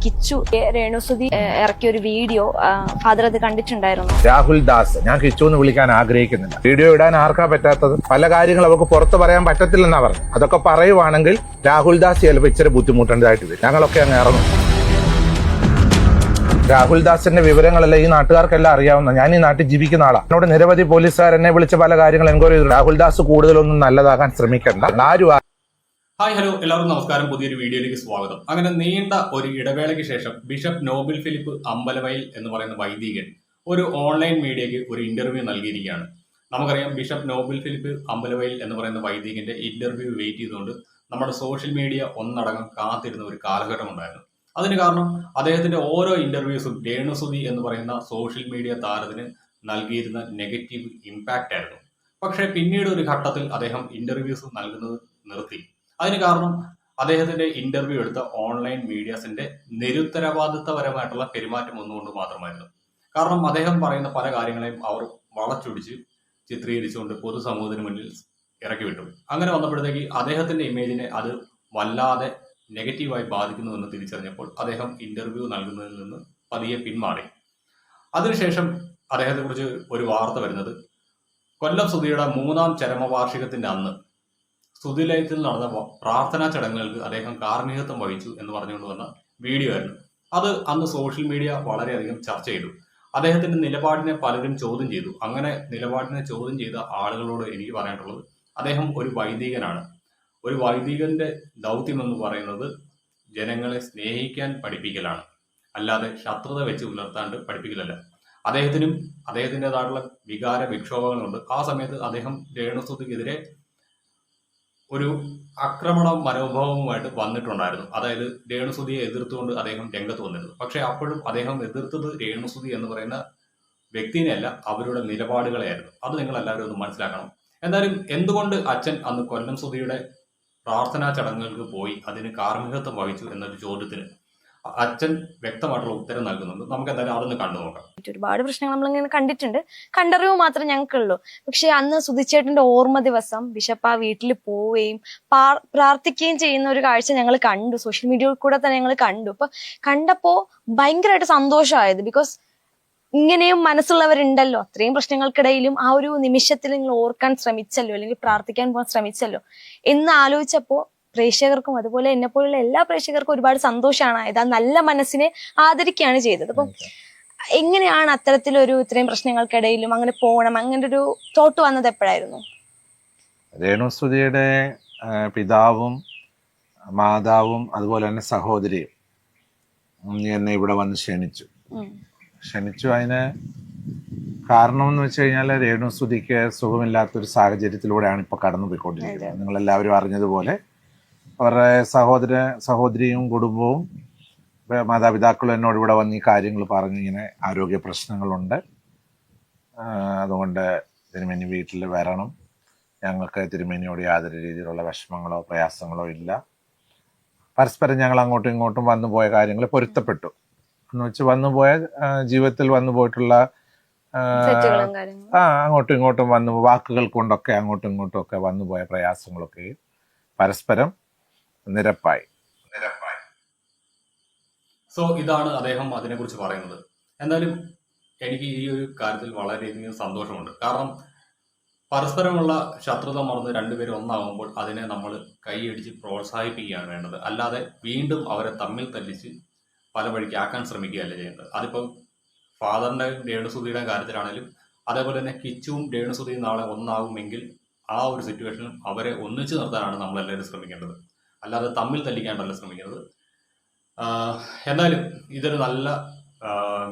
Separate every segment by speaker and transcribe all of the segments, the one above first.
Speaker 1: കിച്ചു രേണുസുതി ഇറക്കിയ ഒരു വീഡിയോ ഫാദർ അത് കണ്ടിട്ടുണ്ടായിരുന്നു.
Speaker 2: രാഹുൽ ദാസ്, ഞാൻ കിച്ചു എന്ന് വിളിക്കാൻ ആഗ്രഹിക്കുന്നില്ല. വീഡിയോ ഇടാൻ ആർക്കാ പറ്റാത്തത്? പല കാര്യങ്ങൾ അവർക്ക് പുറത്ത് പറയാൻ പറ്റത്തില്ലെന്നാ പറഞ്ഞു. അതൊക്കെ പറയുവാണെങ്കിൽ രാഹുൽ ദാസ് ചിലപ്പോൾ ഇച്ചിരി ബുദ്ധിമുട്ടേണ്ടതായിട്ട് വരും. ഞങ്ങളൊക്കെ അങ്ങ് ഇറങ്ങും. രാഹുൽ ദാസിന്റെ വിവരങ്ങളെല്ലാം ഈ നാട്ടുകാർക്കെല്ലാം അറിയാവുന്ന. ഞാൻ ഈ നാട്ടിൽ ജീവിക്കുന്ന ആളാണ്. എന്നോട് നിരവധി പോലീസുകാർ എന്നെ വിളിച്ച പല കാര്യങ്ങൾ എൻക്വയറി ചെയ്തു. രാഹുൽ ദാസ് കൂടുതലൊന്നും നല്ലതാകാൻ ശ്രമിക്കണ്ട. ആരും
Speaker 3: ഹായ് ഹലോ എല്ലാവർക്കും നമസ്കാരം. പുതിയൊരു വീഡിയോയിലേക്ക് സ്വാഗതം. അങ്ങനെ നീണ്ട ഒരു ഇടവേളയ്ക്ക് ശേഷം ബിഷപ്പ് നോബിൾ ഫിലിപ്പ് അമ്പലവയൽ എന്ന് പറയുന്ന വൈദികൻ ഒരു ഓൺലൈൻ മീഡിയയ്ക്ക് ഒരു ഇന്റർവ്യൂ നൽകിയിരിക്കുകയാണ്. നമുക്കറിയാം, ബിഷപ്പ് നോബിൾ ഫിലിപ്പ് അമ്പലവയൽ എന്ന് പറയുന്ന വൈദികന്റെ ഇന്റർവ്യൂ വെയിറ്റ് ചെയ്തുകൊണ്ട് നമ്മുടെ സോഷ്യൽ മീഡിയ ഒന്നടങ്കം കാത്തിരുന്ന ഒരു കാലഘട്ടം ഉണ്ടായിരുന്നു. അതിന് കാരണം അദ്ദേഹത്തിന്റെ ഓരോ ഇന്റർവ്യൂസും രേണുസുതി എന്ന് പറയുന്ന സോഷ്യൽ മീഡിയ താരത്തിന് നൽകിയിരുന്ന നെഗറ്റീവ് ഇമ്പാക്റ്റ് ആയിരുന്നു. പക്ഷേ പിന്നീട് ഒരു ഘട്ടത്തിൽ അദ്ദേഹം ഇന്റർവ്യൂസ് നൽകുന്നത് നിർത്തി. അതിന് കാരണം അദ്ദേഹത്തിന്റെ ഇന്റർവ്യൂ എടുത്ത ഓൺലൈൻ മീഡിയാസിന്റെ നിരുത്തരവാദിത്തപരമായിട്ടുള്ള പെരുമാറ്റം ഒന്നുകൊണ്ട് മാത്രമായിരുന്നു. കാരണം അദ്ദേഹം പറയുന്ന പല കാര്യങ്ങളെയും അവർ വളച്ചൊടിച്ച് ചിത്രീകരിച്ചുകൊണ്ട് പൊതുസമൂഹത്തിന് മുന്നിൽ ഇറക്കി വിട്ടു. അങ്ങനെ വന്നപ്പോഴത്തേക്ക് അദ്ദേഹത്തിന്റെ ഇമേജിനെ അത് വല്ലാതെ നെഗറ്റീവായി ബാധിക്കുന്നുവെന്ന് തിരിച്ചറിഞ്ഞപ്പോൾ അദ്ദേഹം ഇന്റർവ്യൂ നൽകുന്നതിൽ നിന്ന് പതിയെ പിന്മാറി. അതിനുശേഷം അദ്ദേഹത്തെക്കുറിച്ച് ഒരു വാർത്ത വരുന്നത്, കൊല്ലം സുധിയുടെ 3ാം ചരമവാർഷികത്തിന്റെ അന്ന് സുധിലയത്തിൽ നടന്ന പ്രാർത്ഥനാ ചടങ്ങുകൾക്ക് അദ്ദേഹം കാർമ്മികത്വം വഹിച്ചു എന്ന് പറഞ്ഞുകൊണ്ട് വന്ന വീഡിയോ ആയിരുന്നു. അത് അന്ന് സോഷ്യൽ മീഡിയ വളരെയധികം ചർച്ച ചെയ്തു. അദ്ദേഹത്തിന്റെ നിലപാടിനെ പലരും ചോദ്യം ചെയ്തു. അങ്ങനെ നിലപാടിനെ ചോദ്യം ചെയ്ത ആളുകളോട് എനിക്ക് പറയാനുള്ളത്, അദ്ദേഹം ഒരു വൈദികനാണ്. ഒരു വൈദികന്റെ ദൗത്യം എന്ന് പറയുന്നത് ജനങ്ങളെ സ്നേഹിക്കാൻ പഠിപ്പിക്കലാണ്, അല്ലാതെ ശത്രുത വെച്ച് പുലർത്താണ്ട് പഠിപ്പിക്കലല്ല. അദ്ദേഹത്തിനും അദ്ദേഹത്തിൻ്റെതായിട്ടുള്ള വികാര വിക്ഷോഭങ്ങളുണ്ട്. ആ സമയത്ത് അദ്ദേഹം രേണുസുതിക്കെതിരെ ഒരു ആക്രമണ മനോഭാവവുമായിട്ട് വന്നിട്ടുണ്ടായിരുന്നു. അതായത് രേണുസുതിയെ എതിർത്തുകൊണ്ട് അദ്ദേഹം രംഗത്ത് വന്നിരുന്നു. പക്ഷെ അപ്പോഴും അദ്ദേഹം എതിർത്തത് രേണുസുതി എന്ന് പറയുന്ന വ്യക്തിനെയല്ല, അവരുടെ നിലപാടുകളെയായിരുന്നു. അത് നിങ്ങൾ എല്ലാവരും ഒന്ന് മനസ്സിലാക്കണം. എന്തായാലും എന്തുകൊണ്ട് അച്ഛൻ അന്ന് കൊല്ലം സുധിയുടെ പ്രാർത്ഥനാ ചടങ്ങുകൾക്ക് പോയി അതിന് കാർമ്മികത്വം വഹിച്ചു എന്നൊരു ചോദ്യത്തിന് അച്ഛൻ വ്യക്തമായിട്ടുള്ള ഉത്തരം നൽകുന്നുണ്ട്. നമുക്ക് എന്തായാലും അതൊന്ന് കണ്ടു നോക്കാം.
Speaker 1: ഒരുപാട് പ്രശ്നങ്ങൾ നമ്മളിങ്ങനെ കണ്ടിട്ടുണ്ട്, കണ്ടറിവ് മാത്രമേ ഞങ്ങൾക്കുള്ളൂ. പക്ഷെ അന്ന് സുധിച്ചേട്ടന്റെ ഓർമ്മ ദിവസം ബിഷപ്പ് ആ വീട്ടിൽ പോവുകയും പ്രാർത്ഥിക്കുകയും ചെയ്യുന്ന ഒരു കാഴ്ച ഞങ്ങൾ കണ്ടു. സോഷ്യൽ മീഡിയയിൽ കൂടെ തന്നെ ഞങ്ങൾ കണ്ടു. അപ്പൊ കണ്ടപ്പോ ഭയങ്കരമായിട്ട് സന്തോഷമായത്. ബിക്കോസ് ഇങ്ങനെയും മനസ്സുള്ളവരുണ്ടല്ലോ, അത്രയും പ്രശ്നങ്ങൾക്കിടയിലും ആ ഒരു നിമിഷത്തിൽ നിങ്ങൾ ഓർക്കാൻ ശ്രമിച്ചല്ലോ, അല്ലെങ്കിൽ പ്രാർത്ഥിക്കാൻ പോകാൻ ശ്രമിച്ചല്ലോ എന്ന് ആലോചിച്ചപ്പോ പ്രേക്ഷകർക്കും അതുപോലെ എന്നെ പോലുള്ള എല്ലാ പ്രേക്ഷകർക്കും ഒരുപാട് സന്തോഷമാണ് ആയത്. ആ നല്ല മനസ്സിനെ ആദരിക്കുകയാണ് ചെയ്തത്. അപ്പം എങ്ങനെയാണ് അത്തരത്തിലൊരു ഇത്രയും പ്രശ്നങ്ങൾക്കിടയിലും അങ്ങനെ പോകണം, അങ്ങനെ ഒരു തോട്ട് വന്നത് എപ്പോഴായിരുന്നു?
Speaker 2: രേണുസുതിയുടെ പിതാവും മാതാവും അതുപോലെ തന്നെ സഹോദരിയും എന്നെ ഇവിടെ വന്ന് ക്ഷണിച്ചു. അതിന് കാരണം എന്ന് വെച്ച് കഴിഞ്ഞാൽ രേണുസുതിക്ക് സുഖമില്ലാത്തൊരു സാഹചര്യത്തിലൂടെയാണ് ഇപ്പോൾ കടന്നു പോയിക്കൊണ്ടിരിക്കുന്നത്. നിങ്ങളെല്ലാവരും അറിഞ്ഞതുപോലെ അവരുടെ സഹോദരിയും കുടുംബവും മാതാപിതാക്കളും എന്നോട് ഇവിടെ വന്ന് ഈ കാര്യങ്ങൾ പറഞ്ഞു, ഇങ്ങനെ ആരോഗ്യ പ്രശ്നങ്ങളുണ്ട്, അതുകൊണ്ട് തിരുമേനി വീട്ടിൽ വരണം, ഞങ്ങൾക്ക് തിരുമേനിയോട് യാതൊരു രീതിയിലുള്ള വിഷമങ്ങളോ പ്രയാസങ്ങളോ ഇല്ല. പരസ്പരം ഞങ്ങൾ അങ്ങോട്ടും ഇങ്ങോട്ടും വന്നു പോയ കാര്യങ്ങൾ പൊരുത്തപ്പെട്ടു എന്ന് വെച്ച് വന്നുപോയ ജീവിതത്തിൽ വന്നു പോയിട്ടുള്ള അങ്ങോട്ടും ഇങ്ങോട്ടും വാക്കുകൾ കൊണ്ടൊക്കെ അങ്ങോട്ടും ഇങ്ങോട്ടും ഒക്കെ വന്നുപോയ പ്രയാസങ്ങളൊക്കെ പരസ്പരം നിരപ്പായി.
Speaker 3: സോ ഇതാണ് അദ്ദേഹം അതിനെക്കുറിച്ച് പറയുന്നത്. എന്തായാലും എനിക്ക് ഈ ഒരു കാര്യത്തിൽ വളരെയധികം സന്തോഷമുണ്ട്. കാരണം പരസ്പരമുള്ള ശത്രുത മറന്ന് രണ്ടുപേരും ഒന്നാകുമ്പോൾ അതിനെ നമ്മൾ കൈയടിച്ച് പ്രോത്സാഹിപ്പിക്കുകയാണ് വേണ്ടത്, അല്ലാതെ വീണ്ടും അവരെ തമ്മിൽ തല്ലിച്ച് പല വഴിക്കാക്കാൻ ശ്രമിക്കുകയല്ല ചെയ്യേണ്ടത്. അതിപ്പം ഫാദറിന്റെ രേണുസുതിയുടെ കാര്യത്തിലാണെങ്കിലും അതേപോലെ തന്നെ കിച്ചുവും രേണുസുതിയും നാളെ ഒന്നാകുമെങ്കിൽ ആ ഒരു സിറ്റുവേഷനിൽ അവരെ ഒന്നിച്ചു നിർത്താനാണ് നമ്മളെല്ലാവരും ശ്രമിക്കേണ്ടത്, അല്ലാതെ തമ്മിൽ തല്ലിക്കാണ്ടല്ല ശ്രമിക്കുന്നത്. എന്തായാലും ഇതൊരു നല്ല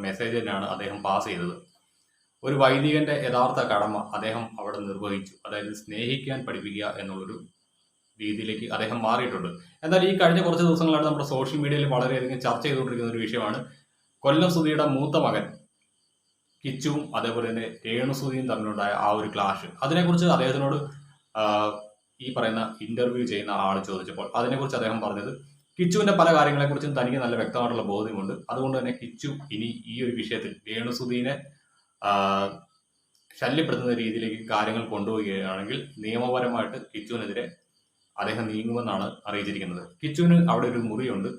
Speaker 3: മെസ്സേജ് തന്നെയാണ് അദ്ദേഹം പാസ് ചെയ്തത്. ഒരു വൈദികന്റെ യഥാർത്ഥ കടമ അദ്ദേഹം അവിടെ നിർവഹിച്ചു, അതായത് സ്നേഹിക്കാൻ പഠിപ്പിക്കുക എന്നുള്ളൊരു രീതിയിലേക്ക് അദ്ദേഹം മാറിയിട്ടുണ്ട്. എന്നാൽ ഈ കഴിഞ്ഞ കുറച്ച് ദിവസങ്ങളായിട്ട് നമ്മുടെ സോഷ്യൽ മീഡിയയിൽ വളരെയധികം ചർച്ച ചെയ്തുകൊണ്ടിരിക്കുന്ന ഒരു വിഷയമാണ് കൊല്ലം സുധിയുടെ മൂത്ത മകൻ കിച്ചുവും അതേപോലെ തന്നെ രേണുസുതിയും തമ്മിലുണ്ടായ ആ ഒരു ക്ലാഷ്. അതിനെക്കുറിച്ച് അദ്ദേഹത്തിനോട് ഈ പറയുന്ന ഇന്റർവ്യൂ ചെയ്യുന്ന ആൾ ചോദിച്ചപ്പോൾ അതിനെക്കുറിച്ച് അദ്ദേഹം പറഞ്ഞത്, കിച്ചുവിന്റെ പല കാര്യങ്ങളെക്കുറിച്ചും തനിക്ക് നല്ല വ്യക്തമായിട്ടുള്ള ബോധ്യമുണ്ട്, അതുകൊണ്ട് തന്നെ കിച്ചു ഇനി ഈ ഒരു വിഷയത്തിൽ രേണുസുതിനെ ശല്യപ്പെടുത്തുന്ന രീതിയിലേക്ക് കാര്യങ്ങൾ കൊണ്ടുപോവുകയാണെങ്കിൽ നിയമപരമായിട്ട് കിച്ചുവിനെതിരെ അദ്ദേഹം നീങ്ങുമെന്നാണ് അറിയിച്ചിരിക്കുന്നത്. കിച്ചുവിന് അവിടെ ഒരു മുറിയുണ്ട്,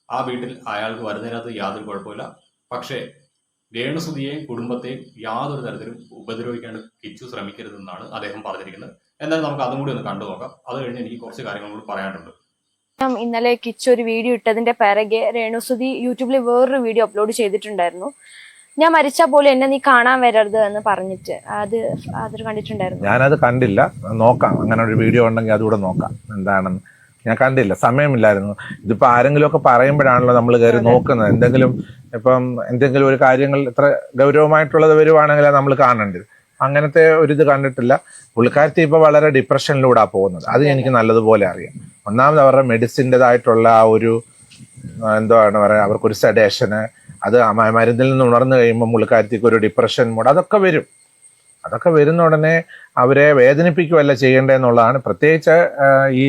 Speaker 3: ആ വീട്ടിൽ അയാൾക്ക് വരുന്നതിനകത്ത് യാതൊരു കുഴപ്പമില്ല. പക്ഷേ രേണുസുതിയെയും കുടുംബത്തെയും യാതൊരു തരത്തിലും ഉപദ്രവിക്കാൻ കിച്ചു ശ്രമിക്കരുതെന്നാണ് അദ്ദേഹം പറഞ്ഞിരിക്കുന്നത്. എന്തായാലും നമുക്ക് അതും കൂടി ഒന്ന് കണ്ടു നോക്കാം. അത് കഴിഞ്ഞ് എനിക്ക് കുറച്ച് കാര്യങ്ങൾ കൂടി പറയാനുണ്ട്.
Speaker 1: ഇന്നലെ കിച്ചു ഒരു വീഡിയോ ഇട്ടതിന്റെ പിറകെ രേണുസുതി യൂട്യൂബിൽ വേറൊരു വീഡിയോ അപ്ലോഡ് ചെയ്തിട്ടുണ്ടായിരുന്നു. ഞാൻ മരിച്ചാൽ പോലും എന്നെ നീ കാണാൻ വരരുത് എന്ന് പറഞ്ഞിട്ട്. അതൊരു കണ്ടിട്ടുണ്ടായിരുന്നു.
Speaker 2: ഞാനത് കണ്ടില്ല, നോക്കാം. അങ്ങനെ ഒരു വീഡിയോ ഉണ്ടെങ്കിൽ അതുകൂടെ നോക്കാം എന്താണെന്ന്. ഞാൻ കണ്ടില്ല, സമയമില്ലായിരുന്നു. ഇതിപ്പോ ആരെങ്കിലും ഒക്കെ പറയുമ്പോഴാണല്ലോ നമ്മൾ കയറി നോക്കുന്നത്. എന്തെങ്കിലും ഒരു കാര്യങ്ങൾ ഇത്ര ഗൗരവമായിട്ടുള്ളത് വരുവാണെങ്കിൽ നമ്മൾ കാണേണ്ടത്. അങ്ങനത്തെ ഒരു ഇത് കണ്ടിട്ടില്ല. പുള്ളിക്കാരത്തി ഇപ്പൊ വളരെ ഡിപ്രഷനിലൂടെ പോകുന്നത്. അത് എനിക്ക് നല്ലതുപോലെ അറിയാം. ഒന്നാമത് അവരുടെ മെഡിസിൻ്റെതായിട്ടുള്ള ആ ഒരു എന്താണ് പറയുക, അവർക്കൊരു സെഡേഷന്, അത് മരുന്നിൽ നിന്ന് ഉണർന്നു കഴിയുമ്പോൾ പുള്ളിക്കാരത്തിക്ക് ഒരു ഡിപ്രഷൻ മൂഡ്, അതൊക്കെ വരും. അതൊക്കെ വരുന്ന ഉടനെ അവരെ വേദനിപ്പിക്കുകയല്ല ചെയ്യേണ്ടതെന്നുള്ളതാണ്. പ്രത്യേകിച്ച് ഈ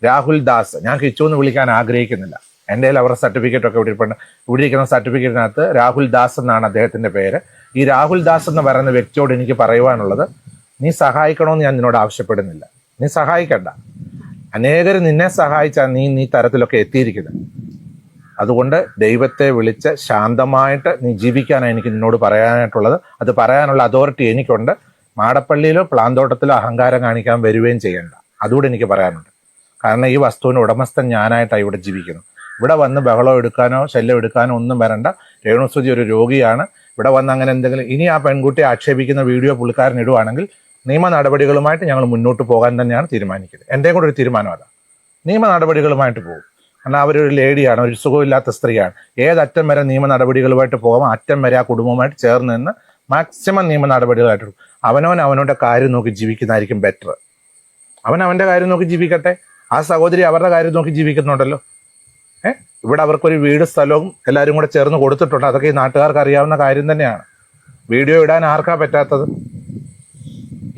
Speaker 2: രാഹുൽ ദാസ്, ഞാൻ കിച്ചു എന്ന് വിളിക്കാൻ ആഗ്രഹിക്കുന്നില്ല. എൻ്റെ കയ്യിൽ അവരുടെ സർട്ടിഫിക്കറ്റ് ഒക്കെ ഇവിടെ ഇരിക്കുന്ന സർട്ടിഫിക്കറ്റിനകത്ത് രാഹുൽ ദാസ് എന്നാണ് അദ്ദേഹത്തിന്റെ പേര്. ഈ രാഹുൽ ദാസ് എന്ന് പറയുന്ന വ്യക്തിയോട് എനിക്ക് പറയുവാനുള്ളത്, നീ സഹായിക്കണമെന്ന് ഞാൻ നിന്നോട് ആവശ്യപ്പെടുന്നില്ല. നീ സഹായിക്കണ്ട. അനേകർ നിന്നെ സഹായിച്ചാൽ നീ തരത്തിലൊക്കെ എത്തിയിരിക്കുന്നത്. അതുകൊണ്ട് ദൈവത്തെ വിളിച്ച് ശാന്തമായിട്ട് നീ ജീവിക്കാനാണ് എനിക്ക് നിന്നോട് പറയാനായിട്ടുള്ളത്. അത് പറയാനുള്ള അതോറിറ്റി എനിക്കുണ്ട്. മാടപ്പള്ളിയിലോ പ്ലാന്തോട്ടത്തിലോ അഹങ്കാരം കാണിക്കാൻ വരികയും ചെയ്യണ്ട. അതുകൂടെ എനിക്ക് പറയാനുണ്ട്. കാരണം ഈ വസ്തുവിന് ഉടമസ്ഥൻ ഞാനായിട്ടാണ് ഇവിടെ ജീവിക്കുന്നത്. ഇവിടെ വന്ന് ബഹളം എടുക്കാനോ ശല്യം എടുക്കാനോ ഒന്നും വരണ്ട. രേണുസുതി ഒരു രോഗിയാണ്. ഇവിടെ വന്ന് അങ്ങനെ എന്തെങ്കിലും ഇനി ആ പെൺകുട്ടിയെ ആക്ഷേപിക്കുന്ന വീഡിയോ പുള്ളിക്കാരൻ ഇടുവാണെങ്കിൽ നിയമ നടപടികളുമായിട്ട് ഞങ്ങൾ മുന്നോട്ട് പോകാൻ തന്നെയാണ് തീരുമാനിക്കുന്നത്. എൻ്റെ കൂടെ ഒരു തീരുമാനം അതാണ്. നിയമ നടപടികളുമായിട്ട് പോകും. കാരണം അവരൊരു ലേഡിയാണ്, ഒരു സുഖമില്ലാത്ത സ്ത്രീയാണ്. ഏതറ്റം വരെ നിയമ നടപടികളുമായിട്ട് പോകാം, അറ്റം വരെ ആ കുടുംബവുമായിട്ട് ചേർന്ന് നിന്ന് മാക്സിമം നിയമ നടപടികളായിട്ട് അവനവൻ്റെ കാര്യം നോക്കി ജീവിക്കുന്നതായിരിക്കും ബെറ്റർ. അവൻ്റെ കാര്യം നോക്കി ജീവിക്കട്ടെ. ആ സഹോദരി അവരുടെ കാര്യം നോക്കി ജീവിക്കുന്നുണ്ടല്ലോ. ഇവിടെ അവർക്കൊരു വീട് സ്ഥലവും എല്ലാവരും കൂടെ ചേർന്ന് കൊടുത്തിട്ടുണ്ട്. അതൊക്കെ ഈ നാട്ടുകാർക്ക് അറിയാവുന്ന കാര്യം തന്നെയാണ്. വീഡിയോ ഇടാൻ ആർക്കാ പറ്റാത്തത്?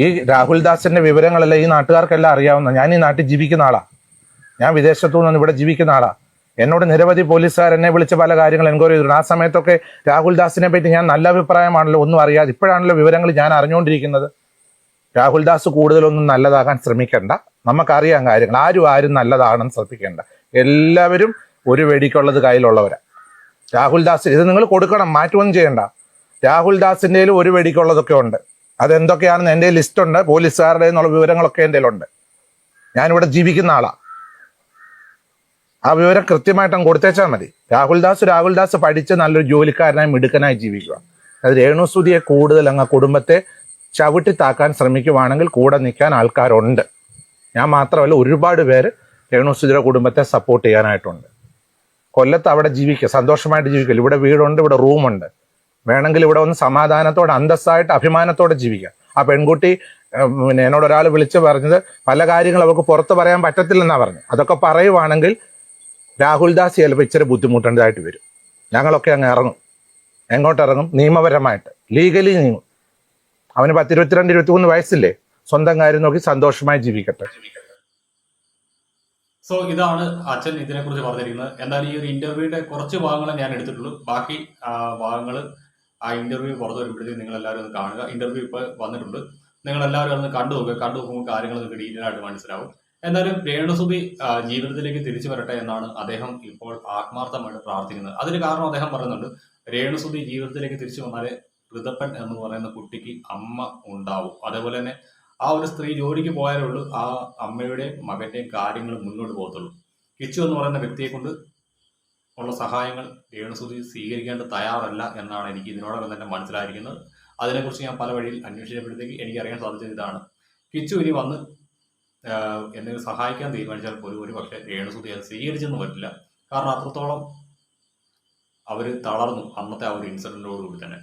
Speaker 2: ഈ രാഹുൽ ദാസിന്റെ വിവരങ്ങളെല്ലാം ഈ നാട്ടുകാർക്കെല്ലാം അറിയാവുന്ന. ഞാൻ ഈ നാട്ടിൽ ജീവിക്കുന്ന ആളാ. ഞാൻ വിദേശത്തു നിന്ന് ഇവിടെ ജീവിക്കുന്ന ആളാ. എന്നോട് നിരവധി പോലീസുകാർ എന്നെ വിളിച്ച് പല കാര്യങ്ങൾ എൻക്വയറി ചെയ്തിട്ടുണ്ട്. ആ സമയത്തൊക്കെ രാഹുൽ ദാസിനെ പറ്റി ഞാൻ നല്ല അഭിപ്രായമാണല്ലോ, ഒന്നും അറിയാതെ. ഇപ്പോഴാണല്ലോ വിവരങ്ങൾ ഞാൻ അറിഞ്ഞുകൊണ്ടിരിക്കുന്നത്. രാഹുൽ ദാസ് കൂടുതലൊന്നും നല്ലതാകാൻ ശ്രമിക്കേണ്ട. നമുക്കറിയാം കാര്യങ്ങൾ. ആരും നല്ലതാകണമെന്ന് ശ്രമിക്കേണ്ട. എല്ലാവരും ഒരു വെടിക്കുള്ളത് കയ്യിലുള്ളവരാ. രാഹുൽ ദാസ് ഇത് നിങ്ങൾ കൊടുക്കണം, മാറ്റമൊന്നും ചെയ്യണ്ട. രാഹുൽ ദാസിൻ്റെ ഒരു വെടിക്കുള്ളതൊക്കെ ഉണ്ട്. അതെന്തൊക്കെയാണെന്ന് എൻ്റെ ലിസ്റ്റ് ഉണ്ട്. പോലീസുകാരുടെ എന്നുള്ള വിവരങ്ങളൊക്കെ എൻ്റെ ഉണ്ട്. ഞാനിവിടെ ജീവിക്കുന്ന ആളാ. ആ വിവരം കൃത്യമായിട്ടും കൊടുത്തേച്ചാൽ മതി. രാഹുൽ ദാസ് പഠിച്ച് നല്ലൊരു ജോലിക്കാരനായി മിടുക്കനായി ജീവിക്കുക. അത് രേണുസുതിയെ കൂടുതൽ അങ്ങ് കുടുംബത്തെ ചവിട്ടി താക്കാൻ ശ്രമിക്കുവാണെങ്കിൽ കൂടെ നിൽക്കാൻ ആൾക്കാരുണ്ട്. ഞാൻ മാത്രമല്ല, ഒരുപാട് പേര് രേണുസുതിയുടെ കുടുംബത്തെ സപ്പോർട്ട് ചെയ്യാനായിട്ടുണ്ട്. കൊല്ലത്ത് അവിടെ ജീവിക്കുക, സന്തോഷമായിട്ട് ജീവിക്കുക. ഇവിടെ വീടുണ്ട്, ഇവിടെ റൂമുണ്ട്. വേണമെങ്കിൽ ഇവിടെ ഒന്ന് സമാധാനത്തോടെ അന്തസ്സായിട്ട് അഭിമാനത്തോടെ ജീവിക്കാം. ആ പെൺകുട്ടി എന്നോട് ഒരാൾ വിളിച്ച് പറഞ്ഞത് പല കാര്യങ്ങൾ അവർക്ക് പുറത്ത് പറയാൻ പറ്റത്തില്ലെന്നാണ് പറഞ്ഞു. അതൊക്കെ പറയുവാണെങ്കിൽ രാഹുൽ ദാസ് ചിലപ്പോൾ ഇച്ചിരി ബുദ്ധിമുട്ടേണ്ടതായിട്ട് വരും. ഞങ്ങളൊക്കെ അങ്ങ് ഇറങ്ങും. എങ്ങോട്ട് ഇറങ്ങും? നിയമപരമായിട്ട്, ലീഗലി നീങ്ങും. അവന് 22-23 വയസ്സില്ലേ? സ്വന്തം കാര്യം നോക്കി സന്തോഷമായി ജീവിക്കട്ടെ.
Speaker 3: സോ ഇതാണ് അച്ഛൻ ഇതിനെക്കുറിച്ച് പറഞ്ഞിരിക്കുന്നത്. എന്തായാലും ഈ ഒരു ഇന്റർവ്യൂവിന്റെ കുറച്ച് ഭാഗങ്ങളെ ഞാൻ എടുത്തിട്ടുള്ളൂ. ബാക്കി ഭാഗങ്ങൾ ആ ഇന്റർവ്യൂ പുറത്ത് വരുമ്പോഴത്തേക്ക് നിങ്ങൾ എല്ലാവരും ഒന്ന് കാണുക. ഇന്റർവ്യൂ ഇപ്പോൾ വന്നിട്ടുണ്ട്. നിങ്ങൾ എല്ലാവരും ഒന്ന് കണ്ടു നോക്കുമ്പോൾ കാര്യങ്ങൾ നിങ്ങൾക്ക് ഡീറ്റെയിൽ ആയിട്ട് മനസ്സിലാവും. എന്തായാലും രേണുസുതി ജീവിതത്തിലേക്ക് തിരിച്ചു വരട്ടെ എന്നാണ് അദ്ദേഹം ഇപ്പോൾ ആത്മാർത്ഥമായിട്ട് പ്രാർത്ഥിക്കുന്നത്. അതിന് കാരണം അദ്ദേഹം പറയുന്നുണ്ട്, രേണുസുതി ജീവിതത്തിലേക്ക് തിരിച്ചു വന്നാലേ ഋതപ്പൻ എന്ന് പറയുന്ന കുട്ടിക്ക് അമ്മ ഉണ്ടാവും. അതേപോലെ തന്നെ ആ ഒരു സ്ത്രീ ജോലിക്ക് പോയാലേ ഉള്ളൂ ആ അമ്മയുടെയും മകന്റെയും കാര്യങ്ങൾ മുന്നോട്ട് പോകത്തുള്ളൂ. കിച്ചു എന്ന് പറയുന്ന വ്യക്തിയെ കൊണ്ട് ഉള്ള സഹായങ്ങൾ രേണുസുതി സ്വീകരിക്കേണ്ട തയ്യാറല്ല എന്നാണ് എനിക്ക് ഇതിനോടകം തന്നെ മനസ്സിലായിരിക്കുന്നത്. അതിനെക്കുറിച്ച് ഞാൻ പല വഴിയിൽ അന്വേഷിച്ചപ്പോഴത്തേക്ക് എനിക്കറിയാൻ സാധിച്ചത് ഇതാണ്. കിച്ചു ഇനി വന്ന് എന്തെങ്കിലും സഹായിക്കാൻ തീരുമാനിച്ചാൽ പോലും ഒരു പക്ഷേ രേണുസുതി അത് സ്വീകരിച്ചെന്ന് പറ്റില്ല. കാരണം അത്രത്തോളം അവർ തളർന്നു അന്നത്തെ ആ ഒരു ഇൻസിഡന്റോടുകൂടി തന്നെ.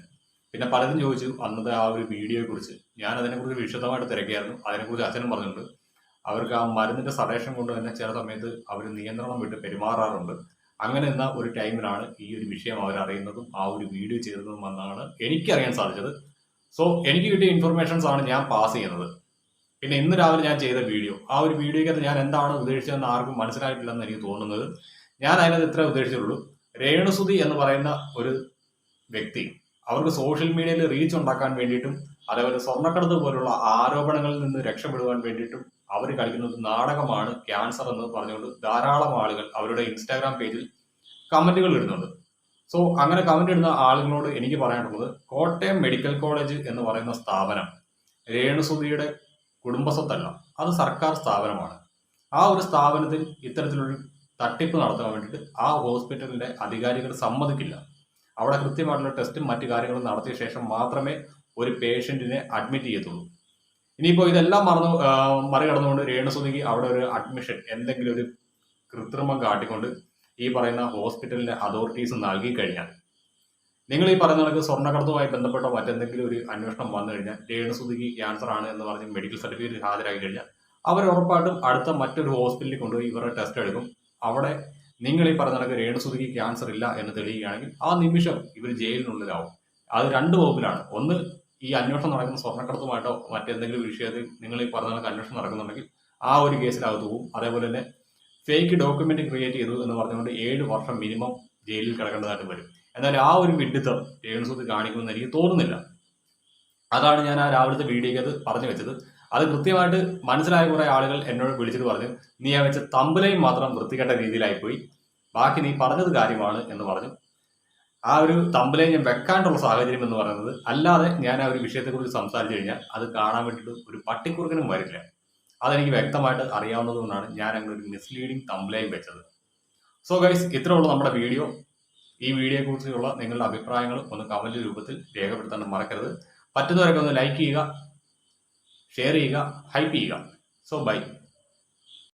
Speaker 3: പിന്നെ പലരും ചോദിച്ചു അന്നത്തെ ആ ഒരു വീഡിയോയെ കുറിച്ച്. ഞാൻ അതിനെക്കുറിച്ച് വിശദമായിട്ട് തിരക്കിയായിരുന്നു. അതിനെക്കുറിച്ച് അച്ഛനും പറഞ്ഞിട്ടുണ്ട്. അവർക്ക് ആ മരുന്നിന്റെ സഡേഷൻ കൊണ്ട് തന്നെ ചില സമയത്ത് അവർ നിയന്ത്രണം വിട്ട് പെരുമാറാറുണ്ട്. അങ്ങനെ എന്ന ഒരു ടൈമിലാണ് ഈ ഒരു വിഷയം അവരറിയുന്നതും ആ ഒരു വീഡിയോ ചെയ്തതും എന്നാണ് എനിക്കറിയാൻ സാധിച്ചത്. സോ എനിക്ക് കിട്ടിയ ഇൻഫർമേഷൻസ് ആണ് ഞാൻ പാസ് ചെയ്യുന്നത്. പിന്നെ ഇന്ന് രാവിലെ ഞാൻ ചെയ്ത വീഡിയോ, ആ ഒരു വീഡിയോയ്ക്കകത്ത് ഞാൻ എന്താണ് ഉദ്ദേശിച്ചതെന്ന് ആർക്കും മനസ്സിലായിട്ടില്ലെന്ന് എനിക്ക് തോന്നുന്നത്. ഞാൻ അതിനകത്ത് ഇത്ര ഉദ്ദേശിച്ചുള്ളൂ, രേണുസുതി എന്ന് പറയുന്ന ഒരു വ്യക്തി അവർക്ക് സോഷ്യൽ മീഡിയയിൽ റീച്ച് ഉണ്ടാക്കാൻ വേണ്ടിയിട്ടും അതേപോലെ സ്വർണ്ണക്കടത്ത് പോലുള്ള ആരോപണങ്ങളിൽ നിന്ന് രക്ഷപ്പെടുവാൻ വേണ്ടിയിട്ടും അവർ കളിക്കുന്നത് നാടകമാണ്, ക്യാൻസർ എന്ന് പറഞ്ഞുകൊണ്ട് ധാരാളം ആളുകൾ അവരുടെ ഇൻസ്റ്റാഗ്രാം പേജിൽ കമന്റുകൾ ഇടുന്നുണ്ട്. സോ അങ്ങനെ കമന്റ് ഇടുന്ന ആളുകളോട് എനിക്ക് പറയാനുള്ളത്, കോട്ടയം മെഡിക്കൽ കോളേജ് എന്ന് പറയുന്ന സ്ഥാപനം രേണുസുധിയുടെ കുടുംബസ്വത്തല്ല, അത് സർക്കാർ സ്ഥാപനമാണ്. ആ ഒരു സ്ഥാപനത്തിൽ ഇത്തരത്തിലൊരു തട്ടിപ്പ് നടത്താൻ വേണ്ടിയിട്ട് ആ ഹോസ്പിറ്റലിന്റെ അധികാരികൾ സമ്മതിക്കില്ല. അവിടെ കൃത്യമായിട്ടുള്ള ടെസ്റ്റും മറ്റു കാര്യങ്ങളും നടത്തിയ ശേഷം മാത്രമേ ഒരു പേഷ്യന്റിനെ അഡ്മിറ്റ് ചെയ്യത്തുള്ളൂ. ഇനിയിപ്പോൾ ഇതെല്ലാം മറികടന്നുകൊണ്ട് രേണുസുധിക്ക് അവിടെ ഒരു അഡ്മിഷൻ എന്തെങ്കിലും ഒരു കൃത്രിമം കാട്ടിക്കൊണ്ട് ഈ പറയുന്ന ഹോസ്പിറ്റലിന്റെ അതോറിറ്റീസ് നൽകി കഴിഞ്ഞാൽ, നിങ്ങൾ ഈ പറയുന്ന കണക്ക് സ്വർണ്ണക്കടത്തുമായി ബന്ധപ്പെട്ട മറ്റെന്തെങ്കിലും ഒരു അന്വേഷണം വന്നു കഴിഞ്ഞാൽ, രേണുസുധിക്ക് ക്യാൻസർ ആണ് എന്ന് പറഞ്ഞ് മെഡിക്കൽ സർട്ടിഫിക്കറ്റ് ഹാജരാക്കി കഴിഞ്ഞാൽ, അവർ ഉറപ്പായിട്ടും അടുത്ത മറ്റൊരു ഹോസ്പിറ്റലിൽ കൊണ്ടുപോയി ഇവരുടെ ടെസ്റ്റ് എടുക്കും. അവിടെ നിങ്ങൾ ഈ പറയുന്ന കണക്ക് രേണുസുധിക്ക് ക്യാൻസർ ഇല്ല എന്ന് തെളിയുകയാണെങ്കിൽ ആ നിമിഷം ഇവർ ജയിലിനുള്ളിലാവും. അത് രണ്ട് വകുപ്പിലാണ്. ഒന്ന്, ഈ അന്വേഷണം നടക്കുന്ന സ്വർണ്ണക്കടത്തുമായിട്ടോ മറ്റെന്തെങ്കിലും വിഷയത്തിൽ നിങ്ങൾ ഈ പറഞ്ഞ കണക്ക് അന്വേഷണം നടക്കുന്നുണ്ടെങ്കിൽ ആ ഒരു കേസിനകത്ത് പോകും. അതേപോലെ തന്നെ ഫേക്ക് ഡോക്യുമെന്റ് ക്രിയേറ്റ് ചെയ്തു എന്ന് പറഞ്ഞുകൊണ്ട് 7 വർഷം മിനിമം ജയിലിൽ കിടക്കേണ്ടതായിട്ട് വരും. എന്നാൽ ആ ഒരു വിഡ്ഢിത്തം രേണുസുധി കാണിക്കുമെന്ന് എനിക്ക് തോന്നുന്നില്ല. അതാണ് ഞാൻ ആ രാവിലത്തെ വീഡിയോയ്ക്ക് അത് പറഞ്ഞു വെച്ചത്. അത് കൃത്യമായിട്ട് മനസ്സിലായ കുറെ ആളുകൾ എന്നോട് വിളിച്ചിട്ട് പറഞ്ഞു, നീ ആ വെച്ച തമ്പലയും മാത്രം വൃത്തികെട്ട രീതിയിലായിപ്പോയി, ബാക്കി നീ പറഞ്ഞത് കാര്യമാണ് എന്ന് പറഞ്ഞു. ആ ഒരു തമ്പലയും ഞാൻ വെക്കാനുള്ള സാഹചര്യം എന്ന് പറയുന്നത്, അല്ലാതെ ഞാൻ ആ ഒരു വിഷയത്തെക്കുറിച്ച് സംസാരിച്ചു കഴിഞ്ഞാൽ അത് കാണാൻ വേണ്ടിയിട്ട് ഒരു പട്ടിക്കുറുക്കനും വരില്ല. അതെനിക്ക് വ്യക്തമായിട്ട് അറിയാവുന്നത് കൊണ്ടാണ് ഞാൻ അങ്ങനെ ഒരു മിസ്ലീഡിങ് തമ്പലയും വെച്ചത്. സോ ഗൈസ്, ഇത്രേ ഉള്ളൂ നമ്മുടെ വീഡിയോ. ഈ വീഡിയോയെ കുറിച്ചുള്ള നിങ്ങളുടെ അഭിപ്രായങ്ങൾ ഒന്ന് കമന്റ് രൂപത്തിൽ രേഖപ്പെടുത്താൻ മറക്കരുത്. പറ്റുന്നവരൊക്കെ ഒന്ന് ലൈക്ക് ചെയ്യുക, ഷെയർ ചെയ്യുക, ഹൈപ്പ് ചെയ്യുക. So by.